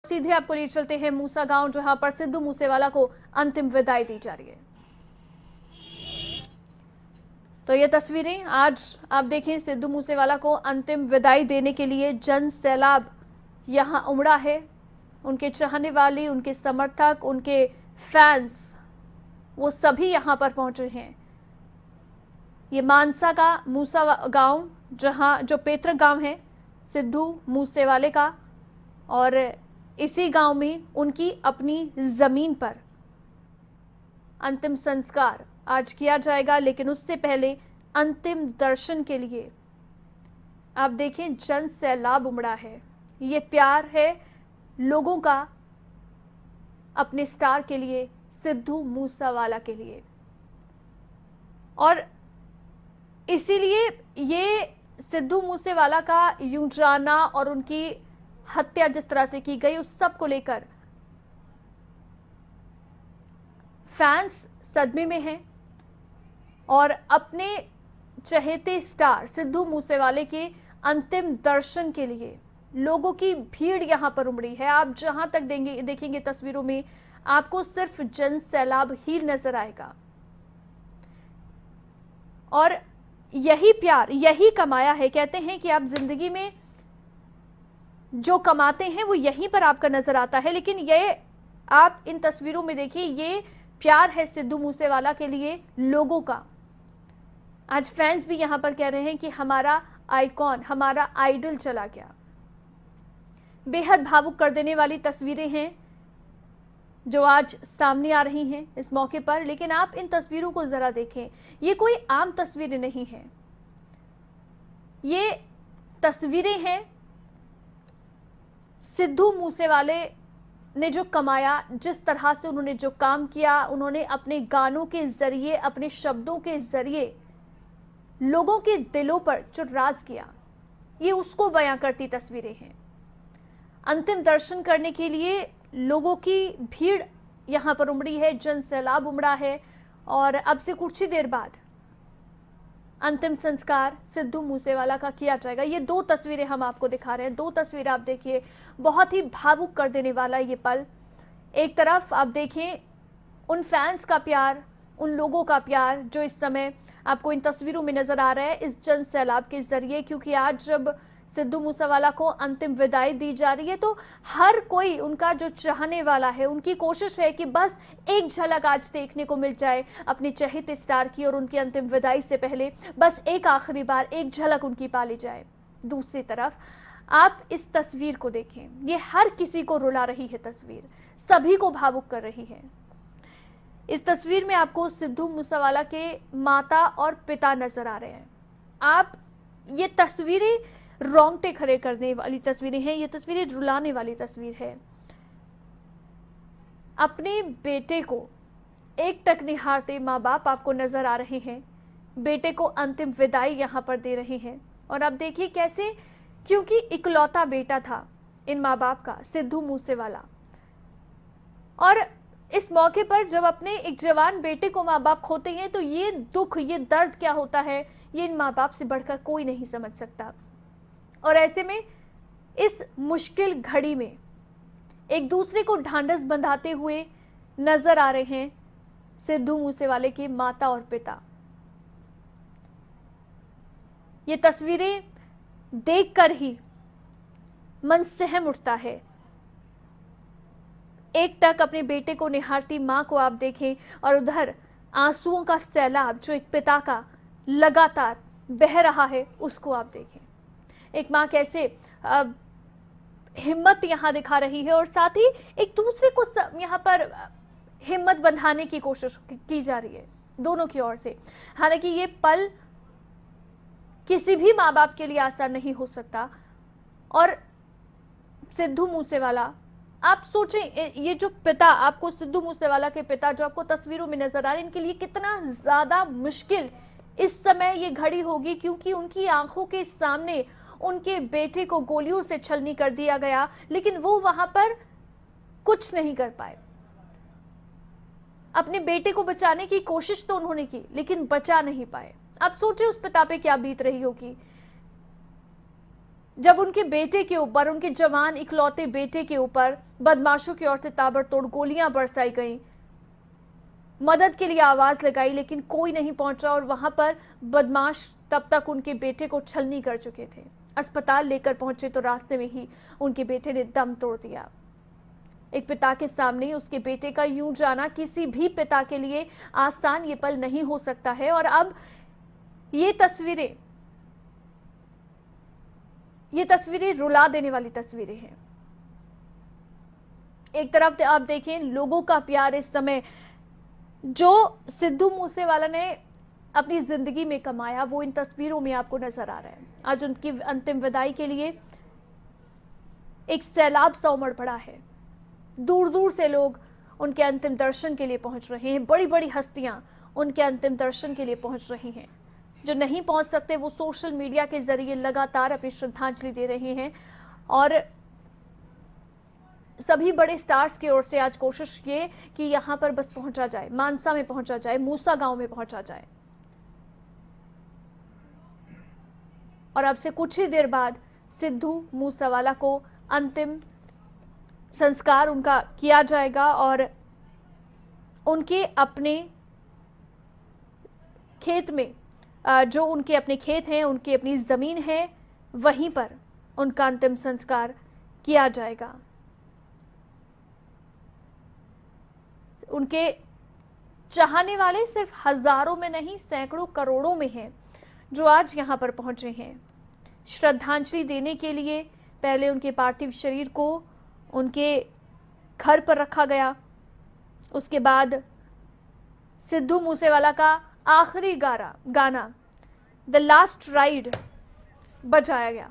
सीधे आपको ले चलते हैं मूसा गांव, जहां पर सिद्धू मूसेवाला को अंतिम विदाई दी जा रही है। तो ये तस्वीरें आज आप देखें, सिद्धू मूसेवाला को अंतिम विदाई देने के लिए जन सैलाब यहां उमड़ा है। उनके चाहने वाले, उनके समर्थक, उनके फैंस, वो सभी यहां पर पहुंचे हैं। ये मानसा का मूसा गांव, जहां जो पैतृक गांव है सिद्धू मूसेवाले का, और इसी गांव में उनकी अपनी जमीन पर अंतिम संस्कार आज किया जाएगा। लेकिन उससे पहले अंतिम दर्शन के लिए आप देखें जन सैलाब उमड़ा है। ये प्यार है लोगों का अपने स्टार के लिए, सिद्धू मूसेवाला के लिए। और इसीलिए ये सिद्धू मूसेवाला का यूं जाना और उनकी हत्या जिस तरह से की गई, उस सब को लेकर फैंस सदमे में हैं और अपने चहेते स्टार सिद्धू मूसेवाले के अंतिम दर्शन के लिए लोगों की भीड़ यहां पर उमड़ी है। आप जहां तक देखेंगे तस्वीरों में, आपको सिर्फ जन सैलाब ही नजर आएगा। और यही प्यार, यही कमाया है। कहते हैं कि आप जिंदगी में जो कमाते हैं वो यहीं पर आपका नजर आता है। लेकिन ये आप इन तस्वीरों में देखिए, ये प्यार है सिद्धू मूसेवाला के लिए लोगों का। आज फैंस भी यहां पर कह रहे हैं कि हमारा आइकॉन, हमारा आइडल चला गया। बेहद भावुक कर देने वाली तस्वीरें हैं जो आज सामने आ रही हैं इस मौके पर। लेकिन आप इन तस्वीरों को जरा देखें, ये कोई आम तस्वीरें नहीं हैं। ये तस्वीरें हैं सिद्धू मूसेवाले ने जो कमाया, जिस तरह से उन्होंने जो काम किया, उन्होंने अपने गानों के जरिए, अपने शब्दों के जरिए लोगों के दिलों पर जो राज किया, ये उसको बयां करती तस्वीरें हैं। अंतिम दर्शन करने के लिए लोगों की भीड़ यहां पर उमड़ी है, जन सैलाब उमड़ा है। और अब से कुछ ही देर बाद अंतिम संस्कार सिद्धू मूसेवाला का किया जाएगा। ये दो तस्वीरें हम आपको दिखा रहे हैं, दो तस्वीरें आप देखिए, बहुत ही भावुक कर देने वाला ये पल। एक तरफ आप देखें उन फैंस का प्यार, उन लोगों का प्यार जो इस समय आपको इन तस्वीरों में नजर आ रहा है इस जन सैलाब के जरिए। क्योंकि आज जब सिद्धू मूसेवाला को अंतिम विदाई दी जा रही है, तो हर कोई उनका जो चाहने वाला है, उनकी कोशिश है कि बस एक झलक आज देखने को मिल जाए अपने चहेते स्टार की, और उनकी अंतिम विदाई से पहले बस एक आखिरी बार एक झलक उनकी पा ली जाए। दूसरी तरफ आप इस तस्वीर को देखें, ये हर किसी को रुला रही है तस्वीर, सभी को भावुक कर रही है। इस तस्वीर में आपको सिद्धू मूसेवाला के माता और पिता नजर आ रहे हैं। आप ये तस्वीरें रोंगटे खड़े करने वाली तस्वीरें हैं, ये तस्वीरें रुलाने वाली तस्वीर है। अपने बेटे को एक टक निहारते माँ बाप आपको नजर आ रहे हैं, बेटे को अंतिम विदाई यहाँ पर दे रहे हैं। और अब देखिए कैसे, क्योंकि इकलौता बेटा था इन माँ बाप का, सिद्धू मूसेवाला। और इस मौके पर जब अपने एक जवान बेटे को माँ बाप खोते हैं, तो ये दुख, ये दर्द क्या होता है, ये इन माँ बाप से बढ़कर कोई नहीं समझ सकता। और ऐसे में इस मुश्किल घड़ी में एक दूसरे को ढांढस बंधाते हुए नजर आ रहे हैं सिद्धू मूसेवाले के माता और पिता। ये तस्वीरें देखकर ही मन सहम उठता है। एक टक अपने बेटे को निहारती मां को आप देखें, और उधर आंसुओं का सैलाब जो एक पिता का लगातार बह रहा है, उसको आप देखें। एक मां कैसे हिम्मत यहां दिखा रही है, और साथ ही एक दूसरे को यहां पर हिम्मत बंधाने की कोशिश की जा रही है दोनों की ओर से। हालांकि ये पल किसी भी माँ बाप के लिए आसान नहीं हो सकता। और सिद्धू मूसेवाला, आप सोचें, ये जो पिता आपको, सिद्धू मूसेवाला के पिता जो आपको तस्वीरों में नजर आ रहे हैं, इनके लिए कितना ज्यादा मुश्किल इस समय ये घड़ी होगी। क्योंकि उनकी आंखों के सामने उनके बेटे को गोलियों से छलनी कर दिया गया, लेकिन वो वहां पर कुछ नहीं कर पाए। अपने बेटे को बचाने की कोशिश तो उन्होंने की, लेकिन बचा नहीं पाए। आप सोचिए उस पिता पे क्या बीत रही होगी। जब उनके बेटे के ऊपर, उनके जवान इकलौते बेटे के ऊपर बदमाशों की ओर से ताबड़तोड़ गोलियां बरसाई गईं, मदद के लिए आवाज लगाई, लेकिन कोई नहीं पहुंचा और वहां पर बदमाश तब तक उनके बेटे को छलनी कर चुके थे। अस्पताल लेकर पहुंचे तो रास्ते में ही उनके बेटे ने दम तोड़ दिया। एक पिता के सामने उसके बेटे का यूं जाना किसी भी पिता के लिए आसान ये पल नहीं हो सकता है। और अब ये तस्वीरें रुला देने वाली तस्वीरें हैं। एक तरफ आप देखें लोगों का प्यार इस समय जो सिद्धू मूसेवाला ने अपनी जिंदगी में कमाया वो इन तस्वीरों में आपको नजर आ रहा है। आज उनकी अंतिम विदाई के लिए एक सैलाब सा उमड़ पड़ा है। दूर दूर से लोग उनके अंतिम दर्शन के लिए पहुंच रहे हैं। बड़ी बड़ी हस्तियां उनके अंतिम दर्शन के लिए पहुंच रही हैं। जो नहीं पहुंच सकते वो सोशल मीडिया के जरिए लगातार अपनी श्रद्धांजलि दे रहे हैं। और सभी बड़े स्टार्स की ओर से आज कोशिश ये कि यहां पर बस पहुंचा जाए, मानसा में पहुंचा जाए, मूसा गांव में पहुंचा जाए। और अब से कुछ ही देर बाद सिद्धू मूसेवाला को अंतिम संस्कार उनका किया जाएगा और उनके अपने खेत में, जो उनके अपने खेत हैं, उनकी अपनी जमीन है, वहीं पर उनका अंतिम संस्कार किया जाएगा। उनके चाहने वाले सिर्फ हजारों में नहीं सैकड़ों करोड़ों में हैं जो आज यहां पर पहुंचे हैं श्रद्धांजलि देने के लिए। पहले उनके पार्थिव शरीर को उनके घर पर रखा गया, उसके बाद सिद्धू मूसेवाला का आखिरी गाना द लास्ट राइड बजाया गया।